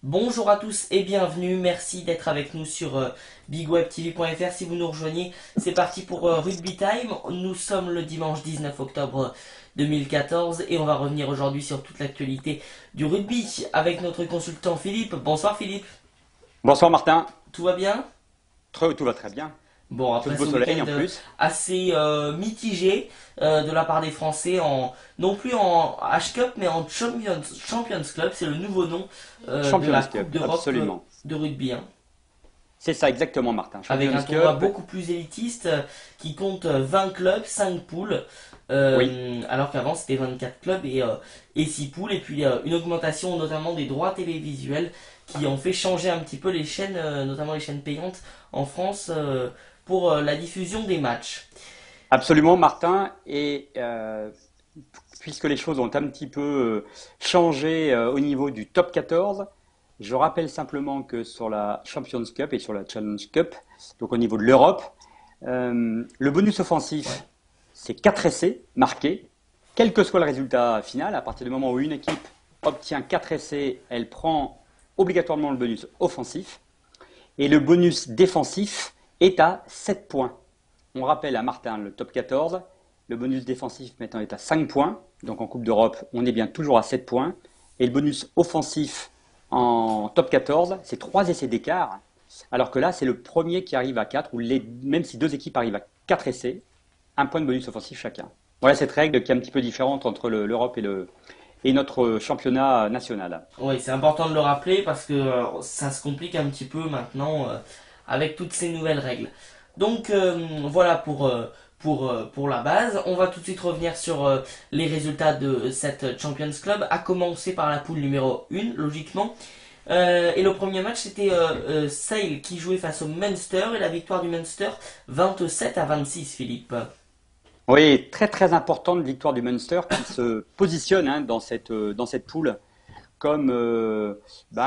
Bonjour à tous et bienvenue, merci d'être avec nous sur bigwebtv.fr. Si vous nous rejoignez, c'est parti pour Rugby Time. Nous sommes le dimanche 19 octobre 2014 et on va revenir aujourd'hui sur toute l'actualité du rugby avec notre consultant Philippe. Bonsoir Philippe, Bonsoir Martin. tout va bien? Tout va très bien. Bon, Sous le après beau ce soleil week-end en plus. assez mitigé de la part des Français, non plus en H-Cup mais en Champions Club, c'est le nouveau nom de la Champions Coupe Cup, d'Europe absolument. de rugby, hein. C'est ça exactement Martin. Avec Champions un tournoi Cup, beaucoup plus élitiste qui compte 20 clubs, 5 poules, oui, alors qu'avant c'était 24 clubs et 6 poules, et puis une augmentation notamment des droits télévisuels qui ont fait changer un petit peu les chaînes, notamment les chaînes payantes en France pour la diffusion des matchs. absolument Martin. Et puisque les choses ont un petit peu changé au niveau du top 14, je rappelle simplement que sur la Champions Cup et sur la Challenge Cup, donc au niveau de l'Europe, le bonus Ouais. offensif, c'est 4 essais marqués, quel que soit le résultat final. À partir du moment où une équipe obtient 4 essais, elle prend obligatoirement le bonus offensif. Et le bonus défensif est à 7 points. On rappelle à Martin le top 14, le bonus défensif maintenant est à 5 points. Donc en Coupe d'Europe, on est bien toujours à 7 points. Et le bonus offensif en top 14, c'est 3 essais d'écart. Alors que là, c'est le premier qui arrive à 4, ou même si deux équipes arrivent à 4 essais, un point de bonus offensif chacun. Voilà cette règle qui est un petit peu différente entre l'Europe et notre championnat national. Oui, c'est important de le rappeler parce que ça se complique un petit peu maintenant avec toutes ces nouvelles règles. Donc voilà pour la base. On va tout de suite revenir sur les résultats de cette Champions Club, à commencer par la poule numéro 1, logiquement. Et le premier match, c'était Sale qui jouait face au Munster et la victoire du Munster 27-26, Philippe. Oui, très très importante victoire du Munster qui se positionne dans cette poule comme,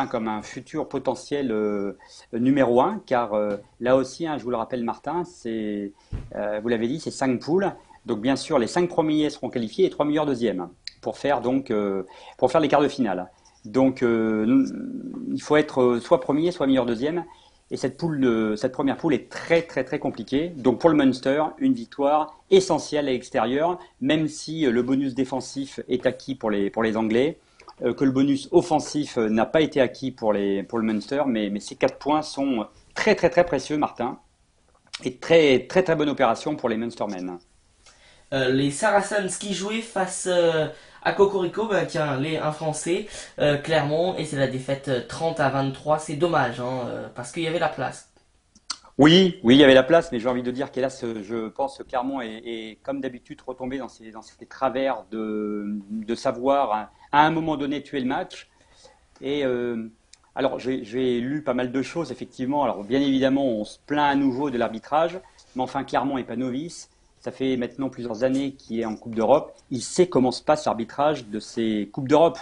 comme un futur potentiel numéro un, car là aussi, je vous le rappelle Martin, vous l'avez dit, c'est 5 poules. Donc bien sûr, les 5 premiers seront qualifiés et 3 meilleurs deuxièmes pour faire les quarts de finale. Donc il faut être soit premier, soit meilleur deuxième. Et cette première poule est très très très compliquée. Donc pour le Munster, une victoire essentielle à l'extérieur, même si le bonus défensif est acquis pour les Anglais, que le bonus offensif n'a pas été acquis pour le Munster, mais ces 4 points sont très très très précieux, Martin, et très très très bonne opération pour les Munstermen. Les Saracens qui jouaient face à Cocorico, bah, tiens, un Français, Clermont, et c'est la défaite 30-23. C'est dommage, hein, parce qu'il y avait la place. Oui, oui, il y avait la place, mais j'ai envie de dire qu'hélas, je pense que Clermont est comme d'habitude retombé dans ces travers de savoir à un moment donné tuer le match. Et alors, j'ai lu pas mal de choses, effectivement. Alors, bien évidemment, on se plaint à nouveau de l'arbitrage, mais enfin, Clermont n'est pas novice. Ça fait maintenant plusieurs années qu'il est en Coupe d'Europe. Il sait comment se passe l'arbitrage de ces Coupes d'Europe.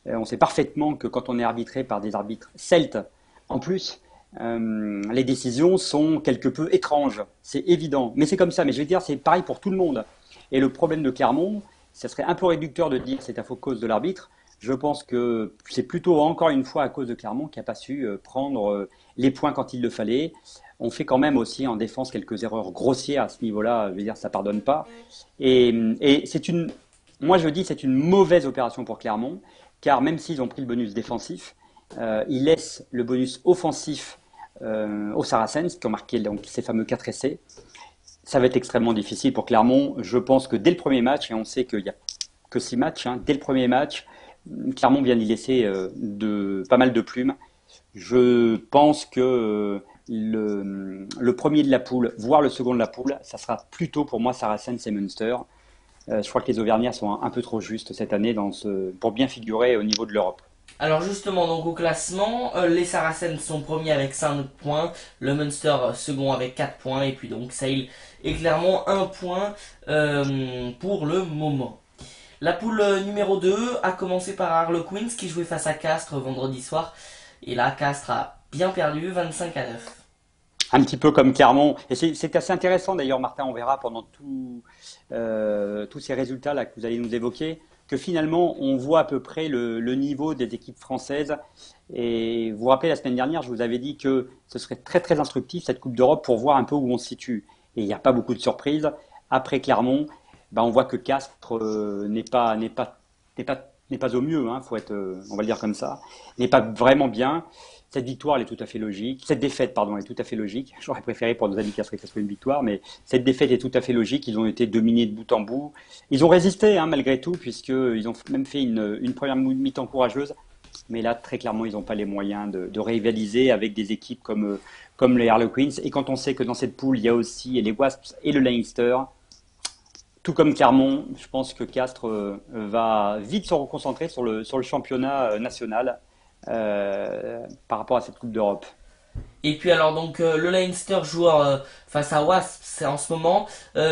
On sait parfaitement que quand on est arbitré par des arbitres celtes, en plus, les décisions sont quelque peu étranges. C'est évident. Mais c'est comme ça. Mais je vais dire, c'est pareil pour tout le monde. Et le problème de Clermont, ça serait un peu réducteur de dire c'est à cause de l'arbitre. Je pense que c'est plutôt encore une fois à cause de Clermont qui n'a pas su prendre les points quand il le fallait. On fait quand même aussi en défense quelques erreurs grossières à ce niveau-là. Je veux dire, ça pardonne pas. Et moi je dis c'est une mauvaise opération pour Clermont, car même s'ils ont pris le bonus défensif, ils laissent le bonus offensif aux Saracens qui ont marqué donc, ces fameux 4 essais. Ça va être extrêmement difficile pour Clermont. Je pense que dès le premier match, et on sait qu'il n'y a que 6 matchs, dès le premier match, Clermont vient d'y laisser pas mal de plumes. Je pense que le premier de la poule, voire le second de la poule, ça sera plutôt pour moi Saracens et Munster. Je crois que les Auvergnats sont un peu trop justes cette année pour bien figurer au niveau de l'Europe. Alors justement, donc au classement, les Saracens sont premiers avec 5 points, le Munster second avec 4 points, et puis donc Sale et Clermont 1 point pour le moment. La poule numéro 2 a commencé par Harlequins qui jouait face à Castres vendredi soir. Et là, Castres a bien perdu, 25-9. Un petit peu comme Clermont. Et c'est assez intéressant d'ailleurs, Martin, on verra pendant tous ces résultats là que vous allez nous évoquer. que finalement on voit à peu près le niveau des équipes françaises. Et vous vous rappelez, la semaine dernière, je vous avais dit que ce serait très très instructif cette Coupe d'Europe pour voir un peu où on se situe. Et il n'y a pas beaucoup de surprises. Après Clermont, on voit que Castres n'est pas au mieux, hein, faut être, on va le dire comme ça, n'est pas vraiment bien. Cette victoire, elle est tout à fait logique. Cette défaite, pardon, elle est tout à fait logique. J'aurais préféré pour nos amis castres que ce soit une victoire, mais cette défaite est tout à fait logique. Ils ont été dominés de bout en bout. Ils ont résisté, hein, malgré tout, puisqu'ils ont même fait une première mi-temps courageuse. Mais là, très clairement, ils n'ont pas les moyens de rivaliser avec des équipes comme les Harlequins. Et quand on sait que dans cette poule, il y a aussi les Wasps et le Leinster, tout comme Clermont, je pense que Castres va vite se reconcentrer sur le championnat national par rapport à cette Coupe d'Europe. Et puis alors donc le Leinster joue face à Wasps c'est en ce moment.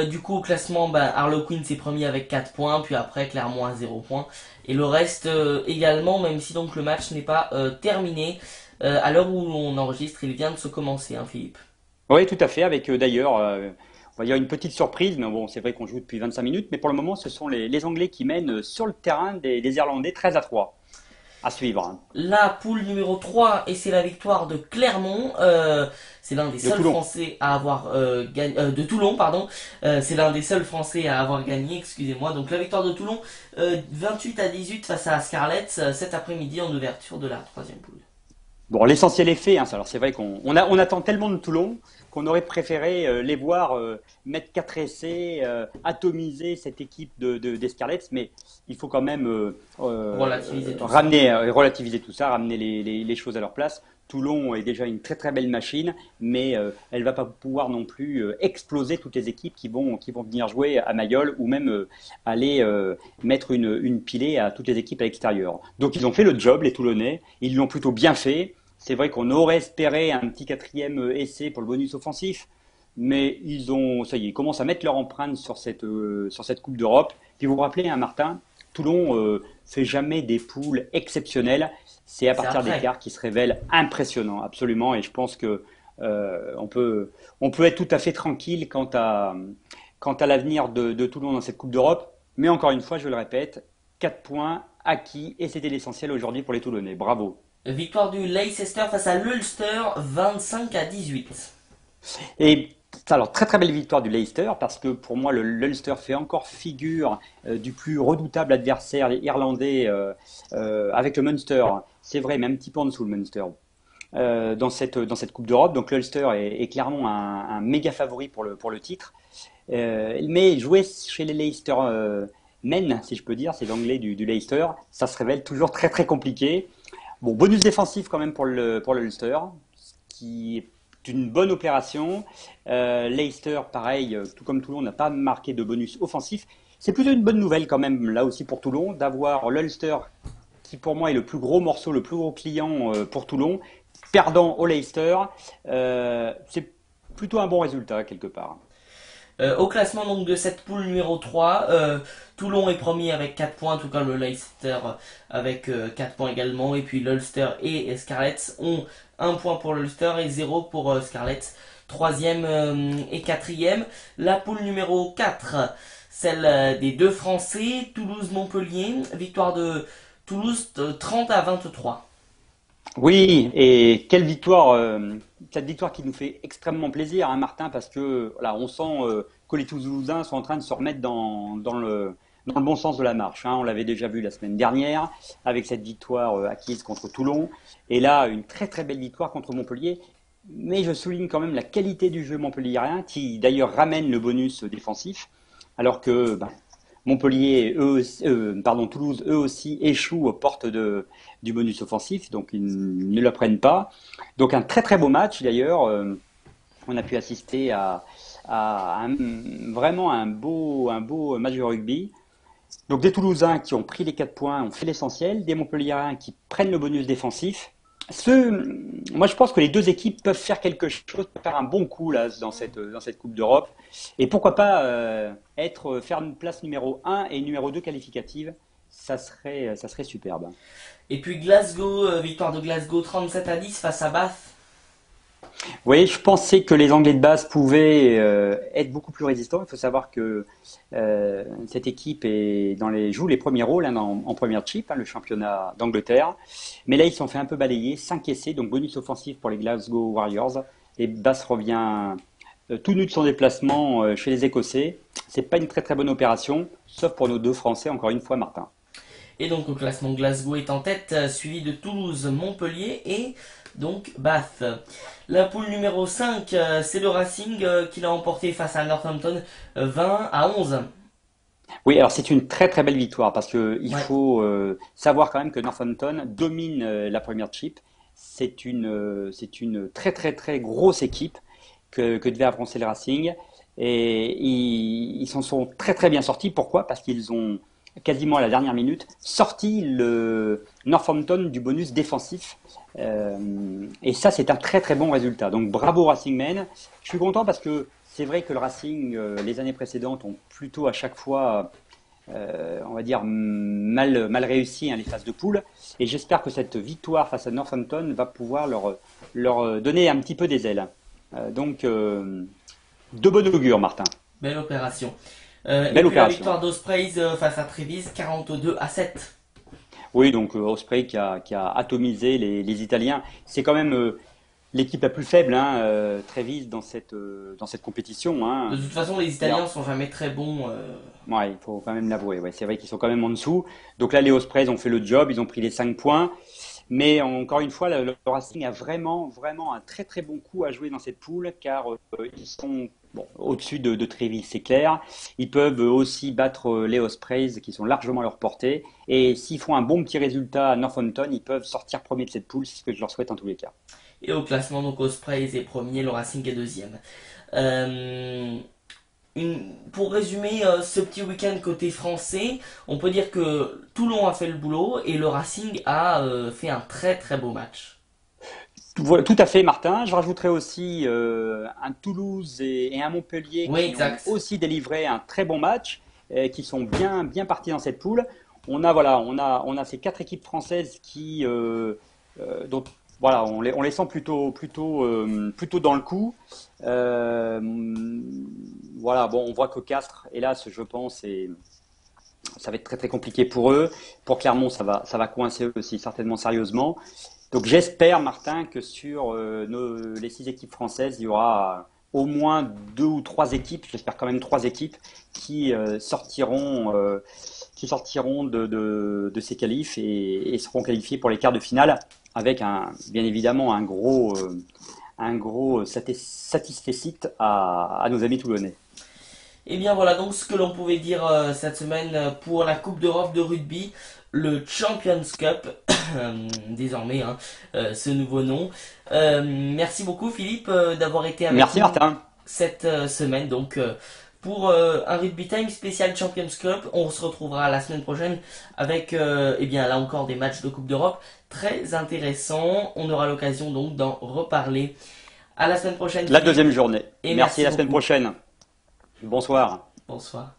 Du coup au classement Harlequins est premier avec 4 points, puis après Clermont à 0 points. Et le reste également, même si donc le match n'est pas terminé. À l'heure où on enregistre, il vient de se commencer, hein, Philippe. Oui, tout à fait, avec d'ailleurs, on va dire une petite surprise, mais bon, c'est vrai qu'on joue depuis 25 minutes, mais pour le moment, ce sont les Anglais qui mènent sur le terrain des Irlandais 13-3 à suivre, hein. La poule numéro 3 et c'est la victoire de Clermont. C'est l'un des De seuls Toulon. Français à avoir gagné de Toulon, pardon. C'est l'un des seuls Français à avoir gagné, excusez-moi. Donc la victoire de Toulon, 28-18 face à Scarlett cet après-midi en ouverture de la troisième poule. Bon, l'essentiel est fait, hein. Alors c'est vrai on attend tellement de Toulon qu'on aurait préféré les voir mettre 4 essais, atomiser cette équipe des Scarlets, mais il faut quand même Relativiser tout ça. ramener, relativiser tout ça, ramener les choses à leur place. Toulon est déjà une très très belle machine, mais elle va pas pouvoir non plus exploser toutes les équipes qui vont venir jouer à Mayol ou même aller mettre une pilée à toutes les équipes à l'extérieur. Donc ils ont fait le job, les Toulonnais, ils l'ont plutôt bien fait. C'est vrai qu'on aurait espéré un petit quatrième essai pour le bonus offensif, mais ça y est, ils commencent à mettre leur empreinte sur cette Coupe d'Europe. Puis vous vous rappelez, hein, Martin, Toulon fait jamais des poules exceptionnelles. C'est à C'est partir après. d'écarts qui se révèlent impressionnants, absolument. Et je pense que on peut être tout à fait tranquille quant à l'avenir de Toulon dans cette Coupe d'Europe. Mais encore une fois, je le répète, 4 points acquis et c'était l'essentiel aujourd'hui pour les Toulonnais. Bravo. Victoire du Leicester face à l'Ulster 25-18. Et alors, très très belle victoire du Leicester parce que pour moi, l'Ulster fait encore figure du plus redoutable adversaire irlandais avec le Munster. C'est vrai, mais un petit peu en dessous le Munster dans cette Coupe d'Europe. Donc l'Ulster est clairement un méga favori pour le titre. Mais jouer chez les Leicester Men, si je peux dire, ces Anglais du Leicester, ça se révèle toujours très très compliqué. Bon, bonus défensif quand même pour le Ulster, ce qui est une bonne opération. Leicester, pareil, tout comme Toulon, n'a pas marqué de bonus offensif. C'est plutôt une bonne nouvelle quand même, là aussi pour Toulon, d'avoir l'Ulster, qui pour moi est le plus gros morceau, le plus gros client pour Toulon, perdant au Leicester. C'est plutôt un bon résultat quelque part. Au classement donc de cette poule numéro 3, Toulon est premier avec 4 points, tout comme le Leicester avec 4 points également. Et puis l'Ulster et Scarlett ont 1 point pour l'Ulster et 0 pour Scarlett. Troisième et quatrième. La poule numéro 4, celle des deux Français, Toulouse-Montpellier. Victoire de Toulouse 30-23. Oui, et quelle victoire, cette victoire qui nous fait extrêmement plaisir, hein, Martin, parce que là, on sent que les Toulousains sont en train de se remettre dans le bon sens de la marche, hein. On l'avait déjà vu la semaine dernière avec cette victoire acquise contre Toulon, et là, une très très belle victoire contre Montpellier. Mais je souligne quand même la qualité du jeu montpelliérain, qui d'ailleurs ramène le bonus défensif, alors que Toulouse, eux aussi, échouent aux portes du bonus offensif, donc ils ne le prennent pas. Donc un très très beau match d'ailleurs. On a pu assister vraiment un beau match de rugby. Donc des Toulousains qui ont pris les 4 points, ont fait l'essentiel, des Montpelliérains qui prennent le bonus défensif. Moi je pense que les deux équipes peuvent faire quelque chose, peuvent faire un bon coup là, dans cette Coupe d'Europe. Et pourquoi pas faire une place numéro un et numéro 2 qualificative, ça serait superbe. Et puis Glasgow, victoire de Glasgow 37-10 face à Bath. Oui, je pensais que les Anglais de base pouvaient être beaucoup plus résistants. Il faut savoir que cette équipe joue les premiers rôles hein, en première chip, hein, le championnat d'Angleterre. Mais là, ils se sont fait un peu balayer, 5 essais, donc bonus offensif pour les Glasgow Warriors. Et Bass revient tout nu de son déplacement chez les Écossais. C'est pas une très très bonne opération, sauf pour nos deux Français, encore une fois, Martin. Et donc au classement, Glasgow est en tête, suivi de Toulouse, Montpellier et donc Bath. La poule numéro 5, c'est le Racing qui l'a emporté face à Northampton 20-11. Oui, alors c'est une très très belle victoire parce que il Ouais. faut savoir quand même que Northampton domine la première chip. C'est une très très très grosse équipe que devait affronter le Racing et ils s'en sont très très bien sortis. Pourquoi? Parce qu'ils ont quasiment à la dernière minute sorti le Northampton du bonus défensif. Et ça, c'est un très très bon résultat. Donc bravo Racing Men. Je suis content parce que c'est vrai que le Racing, les années précédentes, ont plutôt à chaque fois, on va dire, mal réussi hein, les phases de poule. Et j'espère que cette victoire face à Northampton va pouvoir leur donner un petit peu des ailes. Donc, de bon augure, Martin. Belle opération. Et Belle puis la opération. victoire d'Ospreys face à Trévise 42-7. Oui, donc Osprey qui a atomisé les Italiens. C'est quand même l'équipe la plus faible, hein, Treviso, dans cette compétition. De Hein. toute façon, les Il y Italiens a- sont jamais très bons. Ouais, il faut quand même l'avouer. Ouais, c'est vrai qu'ils sont quand même en dessous. Donc là, les Ospreys ont fait le job, ils ont pris les 5 points. Mais encore une fois, le Racing a vraiment, vraiment un très très bon coup à jouer dans cette poule, car ils sont bon, au-dessus de Trévise, c'est clair. Ils peuvent aussi battre les Ospreys, qui sont largement à leur portée. Et s'ils font un bon petit résultat à Northampton, ils peuvent sortir premier de cette poule, c'est ce que je leur souhaite en tous les cas. Et au classement, donc Ospreys est premier, le Racing est deuxième. Euh, pour résumer ce petit week-end côté français, on peut dire que Toulon a fait le boulot et le Racing a fait un très très beau match. Voilà, tout à fait, Martin. Je rajouterai aussi un Toulouse et un Montpellier Oui, qui ont exact. aussi délivré un très bon match, qui sont bien, bien partis dans cette poule. On a ces quatre équipes françaises dont, voilà, on les sent plutôt dans le coup. Euh, voilà, bon, on voit que Castres, hélas, je pense, ça va être très très compliqué pour eux. Pour Clermont, ça va coincer aussi certainement sérieusement. Donc j'espère, Martin, que sur les six équipes françaises, il y aura au moins deux ou trois équipes, j'espère quand même trois équipes, qui sortiront de ces qualifs et seront qualifiées pour les quarts de finale avec bien évidemment un gros satisfecit à nos amis toulonnais. Et bien voilà donc ce que l'on pouvait dire cette semaine pour la Coupe d'Europe de rugby, le Champions Cup, désormais hein, ce nouveau nom. Merci beaucoup Philippe d'avoir été avec Merci nous Martin. cette semaine donc pour un Rugby Time spécial Champions Cup. On se retrouvera la semaine prochaine avec eh bien là encore des matchs de Coupe d'Europe très intéressants. On aura l'occasion donc d'en reparler. À la semaine prochaine La Philippe deuxième journée. et Merci, à merci la semaine beaucoup. prochaine. Bonsoir. Bonsoir.